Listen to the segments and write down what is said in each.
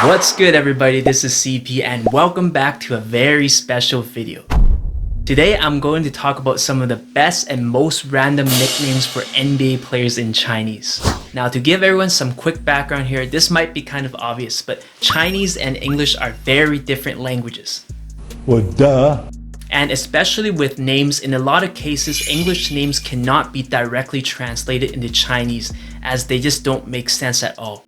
What's good everybody, this is CP and welcome back to a very special video. Today I'm going to talk about some of the best and most random nicknames for NBA players in Chinese. Now to give everyone some quick background here, this might be kind of obvious, but Chinese and English are very different languages. Well, duh. And especially with names, in a lot of cases, English names cannot be directly translated into Chinese as they just don't make sense at all.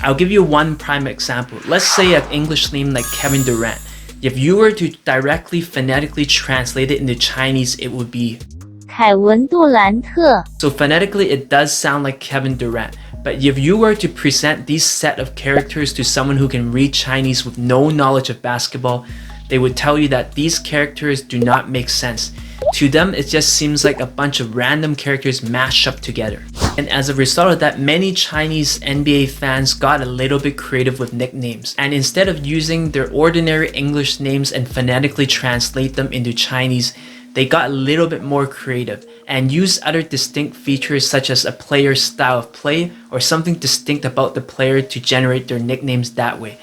I'll give you one prime example. Let's say an English name like Kevin Durant. If you were to directly phonetically translate it into Chinese, it would be 凯文杜兰特. So phonetically, it does sound like Kevin Durant. But if you were to present these set of characters to someone who can read Chinese with no knowledge of basketball, they would tell you that these characters do not make sense. To them, it just seems like a bunch of random characters mashed up together. And as a result of that, many Chinese NBA fans got a little bit creative with nicknames. And instead of using their ordinary English names and phonetically translate them into Chinese, they got a little bit more creative and used other distinct features such as a player's style of play or something distinct about the player to generate their nicknames that way.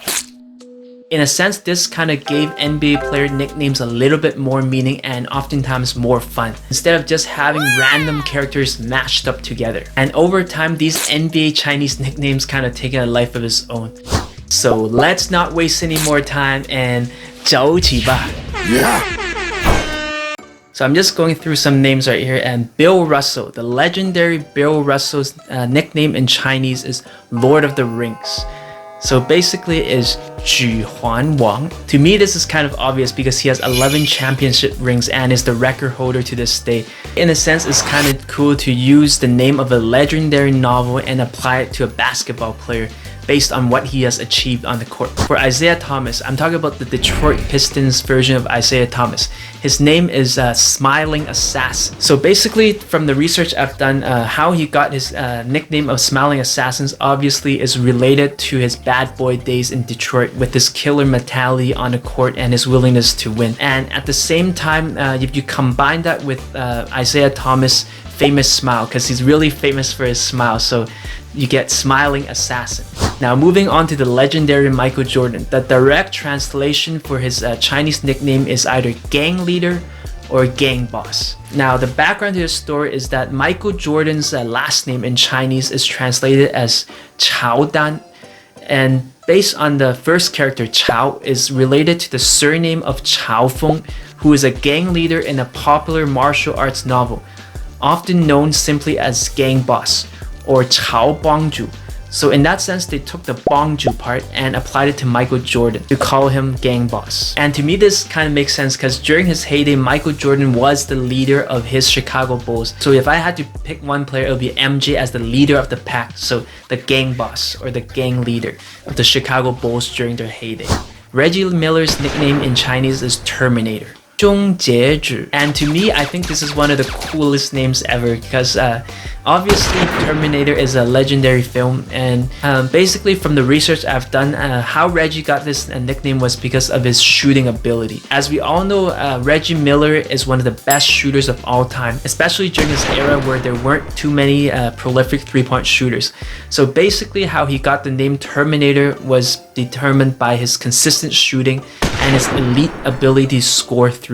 In a sense, this kind of gave NBA player nicknames a little bit more meaning and oftentimes more fun, instead of just having random characters mashed up together. And over time, these NBA Chinese nicknames kind of taken a life of its own. So let's not waste any more time and 走起吧. Yeah. So I'm just going through some names right here, and Bill Russell, the legendary Bill Russell's nickname in Chinese is Lord of the Rings. So basically is 举环王. To me, this is kind of obvious because he has 11 championship rings and is the record holder to this day. In a sense, it's kind of cool to use the name of a legendary novel and apply it to a basketball player based on what he has achieved on the court. For Isiah Thomas, I'm talking about the Detroit Pistons version of Isiah Thomas. His name is Smiling Assassin. So basically, from the research I've done, how he got his nickname of Smiling Assassins obviously is related to his bad boy days in Detroit with his killer mentality on the court and his willingness to win. And at the same time, if you combine that with Isiah Thomas' famous smile, because he's really famous for his smile, so you get Smiling Assassin. Now moving on to the legendary Michael Jordan. The direct translation for his Chinese nickname is either gang leader or gang boss. Now the background to this story is that Michael Jordan's last name in Chinese is translated as Chao Dan, and based on the first character Chao is related to the surname of Chao Feng, who is a gang leader in a popular martial arts novel, often known simply as gang boss or Chao Bongju. So in that sense, they took the Bongju part and applied it to Michael Jordan to call him gang boss. And to me, this kind of makes sense because during his heyday, Michael Jordan was the leader of his Chicago Bulls. So if I had to pick one player, it would be MJ as the leader of the pack. So the gang boss or the gang leader of the Chicago Bulls during their heyday. Reggie Miller's nickname in Chinese is Terminator. And to me, I think this is one of the coolest names ever because obviously Terminator is a legendary film, and basically from the research I've done, how Reggie got this nickname was because of his shooting ability. As we all know, Reggie Miller is one of the best shooters of all time, especially during his era where there weren't too many prolific three-point shooters. So basically how he got the name Terminator was determined by his consistent shooting and his elite ability to score threes.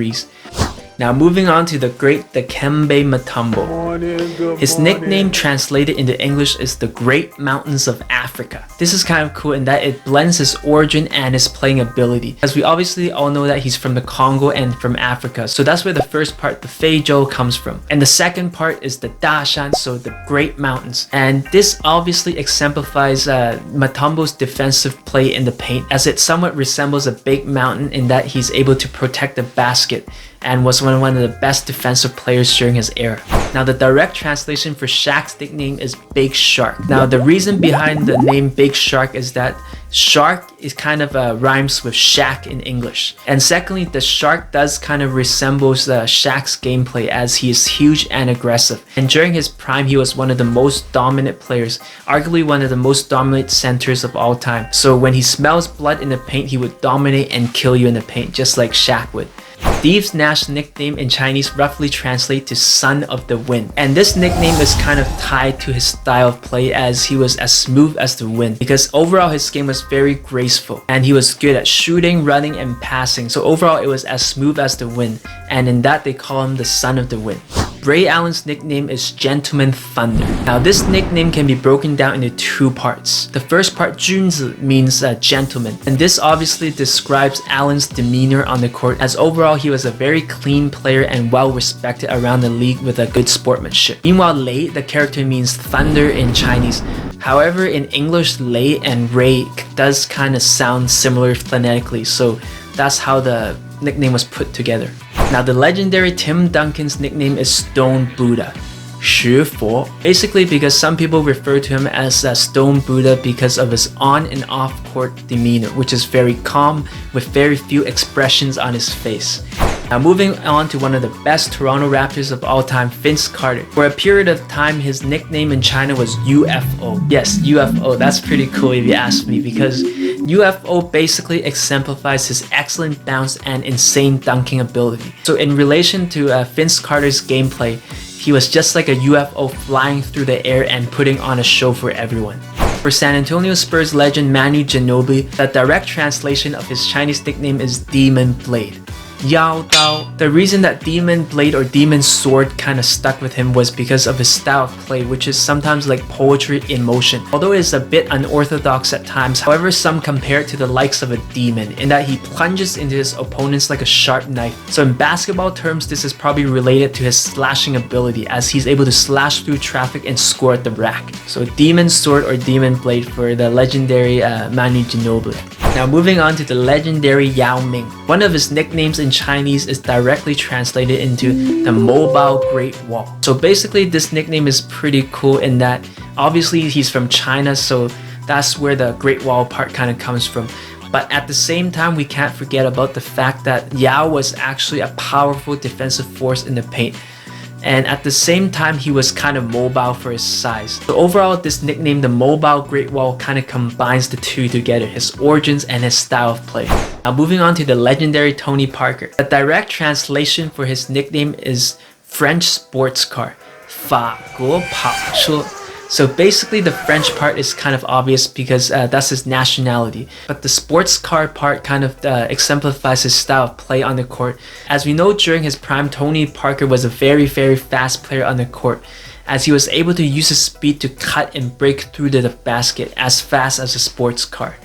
Now moving on to the great Dikembe Mutombo. His nickname translated into English is the Great Mountains of Africa. This is kind of cool in that it blends his origin and his playing ability, as we obviously all know that he's from the Congo and from Africa. So that's where the first part, the Feizhou, comes from. And the second part is the Dashan, so the Great Mountains. And this obviously exemplifies Mutombo's defensive play in the paint, as it somewhat resembles a big mountain in that he's able to protect the basket and was one of the best defensive players during his era. Now the direct translation for Shaq's nickname is Big Shark. Now the reason behind the name Big Shark is that shark is kind of rhymes with Shaq in English. And secondly, the shark does kind of resembles Shaq's gameplay as he is huge and aggressive. And during his prime, he was one of the most dominant players, arguably one of the most dominant centers of all time. So when he smells blood in the paint, he would dominate and kill you in the paint, just like Shaq would. Steve's Nash nickname in Chinese roughly translates to Son of the Wind. And this nickname is kind of tied to his style of play, as he was as smooth as the wind, because overall his game was very graceful and he was good at shooting, running, and passing. So overall it was as smooth as the wind, and in that they call him the Son of the Wind. Ray Allen's nickname is Gentleman Thunder. Now this nickname can be broken down into two parts. The first part, Junzi, means gentleman, and this obviously describes Allen's demeanor on the court, as overall he was a very clean player and well respected around the league with a good sportsmanship. Meanwhile, Lei, the character, means thunder in Chinese. However, in English, Lei and Ray does kind of sound similar phonetically, so that's how the nickname was put together. Now the legendary Tim Duncan's nickname is Stone Buddha, 石佛, basically because some people refer to him as Stone Buddha because of his on and off court demeanor, which is very calm with very few expressions on his face. Now moving on to one of the best Toronto Raptors of all time, Vince Carter. For a period of time, his nickname in China was UFO. Yes, UFO, that's pretty cool if you ask me, because UFO basically exemplifies his excellent bounce and insane dunking ability. So in relation to Vince Carter's gameplay, he was just like a UFO flying through the air and putting on a show for everyone. For San Antonio Spurs legend Manu Ginóbili, the direct translation of his Chinese nickname is Demon Blade. Yao Dao. The reason that Demon Blade or Demon Sword kind of stuck with him was because of his style of play, which is sometimes like poetry in motion. Although it is a bit unorthodox at times, however, some compare it to the likes of a demon in that he plunges into his opponents like a sharp knife. So in basketball terms, this is probably related to his slashing ability, as he's able to slash through traffic and score at the rack. So Demon Sword or Demon Blade for the legendary Manu Ginóbili. Now moving on to the legendary Yao Ming. One of his nicknames in Chinese is directly translated into the Mobile Great Wall. So basically this nickname is pretty cool in that obviously he's from China, so that's where the Great Wall part kind of comes from. But at the same time, we can't forget about the fact that Yao was actually a powerful defensive force in the paint. And at the same time, he was kind of mobile for his size. So overall, this nickname, the Mobile Great Wall, kind of combines the two together, his origins and his style of play. Now moving on to the legendary Tony Parker. The direct translation for his nickname is French sports car, 法国跑车. So basically the French part is kind of obvious because that's his nationality, but the sports car part kind of exemplifies his style of play on the court. As we know, during his prime, Tony Parker was a very fast player on the court, as he was able to use his speed to cut and break through the basket as fast as a sports car.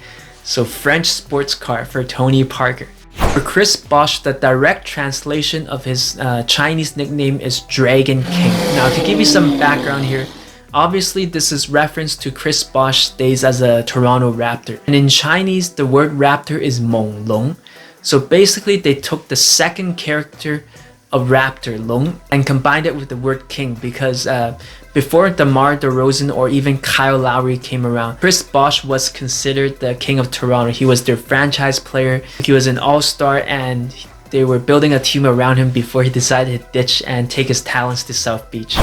So French sports car for Tony Parker. For Chris Bosh, the direct translation of his Chinese nickname is Dragon King. Now to give you some background here, obviously, this is reference to Chris Bosh's days as a Toronto Raptor. And in Chinese, the word raptor is 猛龙. So basically, they took the second character of raptor, 龙, and combined it with the word king because before DeMar DeRozan or even Kyle Lowry came around, Chris Bosh was considered the king of Toronto. He was their franchise player. He was an all-star and they were building a team around him before he decided to ditch and take his talents to South Beach.